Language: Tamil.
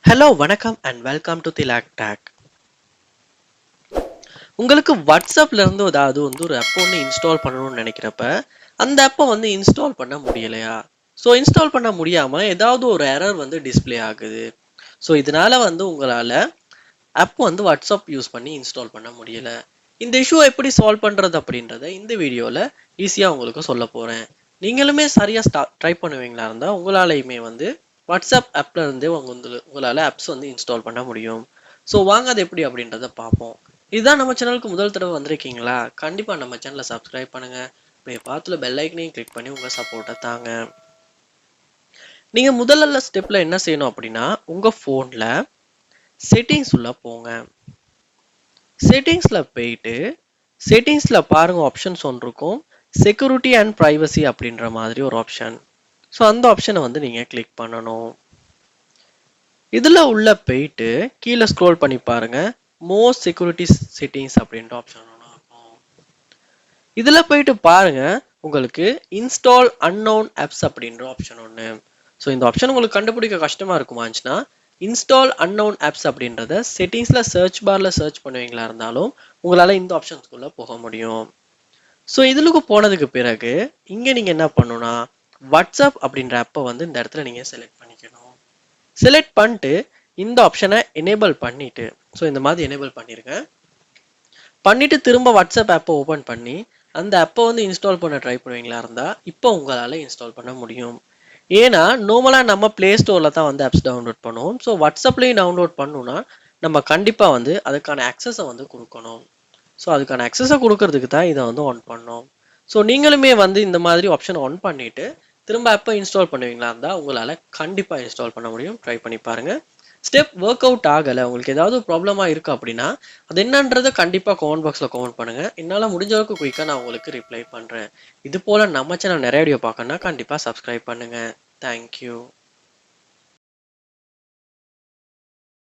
ஹலோ வணக்கம் and welcome to Thilak take. உங்களுக்கு வாட்ஸ்அப்ல இருந்து ஒரு ஆப் ஒன்று இன்ஸ்டால் பண்ணணும்னு நினைக்கிறப்ப அந்த ஆப்பை இன்ஸ்டால் பண்ண முடியலையா? ஸோ இன்ஸ்டால் பண்ண முடியாம ஏதாவது ஒரு எரர் டிஸ்ப்ளே ஆகுது. ஸோ இதனால உங்களால ஆப் வாட்ஸ்அப் யூஸ் பண்ணி இன்ஸ்டால் பண்ண முடியல. இந்த இஷ்யூ எப்படி சால்வ் பண்றது அப்படின்றத இந்த வீடியோல ஈஸியா உங்களுக்கு சொல்ல போறேன். நீங்களுமே சரியா ட்ரை பண்ணுவீங்களா இருந்தா உங்களாலையுமே வாட்ஸ்அப் ஆப்ல இருந்தே உங்களால ஆப்ஸ் இன்ஸ்டால் பண்ண முடியும். ஸோ வாங்க அது எப்படி அப்படின்றத பார்ப்போம். இதுதான் நம்ம சேனலுக்கு முதல் தடவை வந்திருக்கீங்களா? கண்டிப்பா நம்ம சேனலை சப்ஸ்கிரைப் பண்ணுங்க. இப்போ பார்த்துல பெல் ஐக்கனையும் கிளிக் பண்ணி உங்க சப்போர்ட்டை தாங்க. நீங்க முதல்ல ஸ்டெப்ல என்ன செய்யணும் அப்படின்னா உங்க போன்ல செட்டிங்ஸ் உள்ள போங்க. செட்டிங்ஸ்ல போயிட்டு செட்டிங்ஸ்ல பாருங்க ஆப்ஷன்ஸ் ஒன்று இருக்கும். செக்யூரிட்டி அண்ட் பிரைவசி அப்படின்ற மாதிரி ஒரு ஆப்ஷன். ஸோ அந்த ஆப்ஷனை நீங்க கிளிக் பண்ணணும். இதுல உள்ள போயிட்டு கீழே ஸ்க்ரோல் பண்ணி பாருங்க. மோஸ்ட் செக்யூரிட்டி செட்டிங்ஸ் அப்படின்ற ஆப்ஷன் இருக்கும். இதுல போயிட்டு பாருங்க உங்களுக்கு இன்ஸ்டால் அன்னோன் ஆப்ஸ் அப்படின்ற ஆப்ஷன் ஒன்று. ஸோ இந்த ஆப்ஷன் உங்களுக்கு கண்டுபிடிக்க கஷ்டமா இருக்குமாச்சுன்னா இன்ஸ்டால் அன்னோன் ஆப்ஸ் அப்படின்றத செட்டிங்ஸ்ல சர்ச் பார்ல சர்ச் பண்ணுவீங்களா இருந்தாலும் உங்களால இந்த ஆப்ஷன்ஸ்குள்ள போக முடியும். ஸோ இதுலுக்கு போனதுக்கு பிறகு இங்க நீங்க என்ன பண்ணணும்னா வாட்ஸ்அப் அப்படின்ற ஆப்பை இந்த இடத்துல நீங்க செலக்ட் பண்ணிக்கணும். செலக்ட் பண்ணிட்டு இந்த ஆப்ஷனை எனேபிள் பண்ணிட்டு ஸோ இந்த மாதிரி எனேபிள் பண்ணிருக்கேன். பண்ணிட்டு திரும்ப வாட்ஸ்அப் ஆப்பை ஓபன் பண்ணி அந்த ஆப்பை இன்ஸ்டால் பண்ண ட்ரை பண்ணுவீங்களா இருந்தா இப்போ உங்களால இன்ஸ்டால் பண்ண முடியும். ஏன்னா நார்மலா நம்ம பிளே ஸ்டோர்ல தான் ஆப்ஸ் டவுன்லோட் பண்ணுவோம். ஸோ வாட்ஸ்அப்லயும் டவுன்லோட் பண்ணணும்னா நம்ம கண்டிப்பா அதுக்கான ஆக்சஸை கொடுக்கணும். ஸோ அதுக்கான ஆக்சஸை கொடுக்கறதுக்கு தான் இதை ஆன் பண்ணோம். ஸோ நீங்களுமே இந்த மாதிரி ஆப்ஷன் ஆன் பண்ணிட்டு திரும்ப ஆப்பை இன்ஸ்டால் பண்ணுவீங்களா இருந்தா உங்களால கண்டிப்பா இன்ஸ்டால் பண்ண முடியும். ட்ரை பண்ணி பாருங்க. ஸ்டெப் ஒர்க் அவுட் ஆகலை, உங்களுக்கு ஏதாவது ப்ராப்ளமா இருக்கு அப்படின்னா அது என்னன்றதை கண்டிப்பா கமெண்ட் பாக்ஸ்ல கமெண்ட் பண்ணுங்க. என்னால முடிஞ்ச அளவுக்கு குயிக்கா நான் உங்களுக்கு ரிப்ளை பண்றேன். இது போல நம்ம சேனல் நிறைய வீடியோ பார்க்கணும்னா கண்டிப்பா சப்ஸ்கிரைப் பண்ணுங்க. தேங்க்யூ.